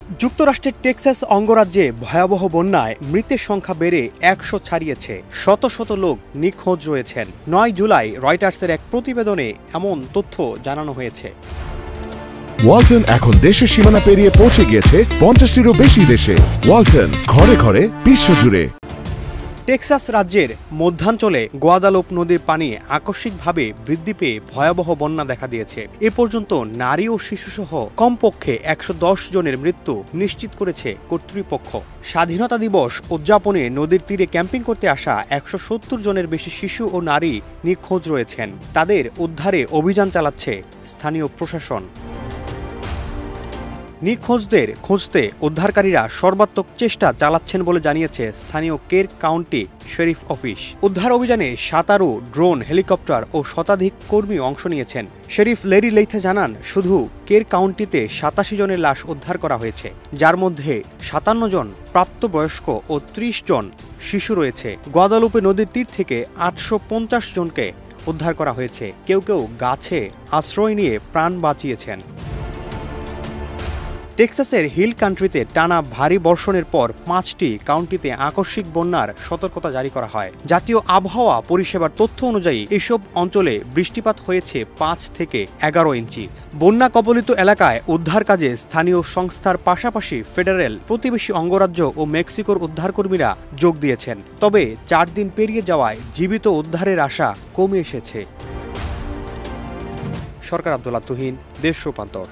যুক্তরাষ্ট্রের টেক্সাস অঙ্গরাজ্যে ভয়াবহ বন্যায় মৃতের সংখ্যা বেড়ে ১০০ ছাড়িয়েছে। শত শত লোক নিখোঁজ রয়েছেন। ৯ জুলাই রয়টার্সের এক প্রতিবেদনে এমন তথ্য জানানো হয়েছে। ওয়ালটন এখন দেশের সীমানা পেরিয়ে পৌঁছে গিয়েছে ৫০টিরও বেশি দেশে। ওয়ালটন, ঘরে ঘরে, বিশ্বজুড়ে। টেক্সাস রাজ্যের মধ্যাঞ্চলে গোয়াদালোপ নদীর পানি আকস্মিকভাবে বৃদ্ধি পেয়ে ভয়াবহ বন্যা দেখা দিয়েছে। এ পর্যন্ত নারী ও শিশুসহ কমপক্ষে ১১০ জনের মৃত্যু নিশ্চিত করেছে কর্তৃপক্ষ। স্বাধীনতা দিবস উদযাপনে নদীর তীরে ক্যাম্পিং করতে আসা ১৭০ জনের বেশি শিশু ও নারী নিখোঁজ রয়েছেন। তাদের উদ্ধারে অভিযান চালাচ্ছে স্থানীয় প্রশাসন। নিখোঁজদের খুঁজতে উদ্ধারকারীরা সর্বাত্মক চেষ্টা চালাচ্ছেন বলে জানিয়েছে স্থানীয় কের কাউন্টি শেরিফ অফিস। উদ্ধার অভিযানে ১৭ ড্রোন, হেলিকপ্টার ও শতাধিক কর্মী অংশ নিয়েছেন। শেরিফ লেরি লেইথে জানান, শুধু কের কাউন্টিতে ৮৭ জনের লাশ উদ্ধার করা হয়েছে, যার মধ্যে ৫৭ জন প্রাপ্তবয়স্ক ও ৩০ জন শিশু রয়েছে। গোয়াদালুপে নদীর তীর থেকে ৮৫০ জনকে উদ্ধার করা হয়েছে। কেউ কেউ গাছে আশ্রয় নিয়ে প্রাণ বাঁচিয়েছেন। টেক্সাসের হিল কান্ট্রিতে টানা ভারী বর্ষণের পর ৫টি কাউন্টিতে আকস্মিক বন্যার সতর্কতা জারি করা হয়। জাতীয় আবহাওয়া পরিষেবার তথ্য অনুযায়ী এসব অঞ্চলে বৃষ্টিপাত হয়েছে ৫ থেকে ১১ ইঞ্চি। বন্যা কবলিত এলাকায় উদ্ধার কাজে স্থানীয় সংস্থার পাশাপাশি ফেডারেল, প্রতিবেশী অঙ্গরাজ্য ও মেক্সিকোর উদ্ধারকর্মীরা যোগ দিয়েছেন। তবে ৪ দিন পেরিয়ে যাওয়ায় জীবিত উদ্ধারের আশা কমে এসেছে। সরকার আব্দুল্লাহ তুহিন, দেশ রূপান্তর।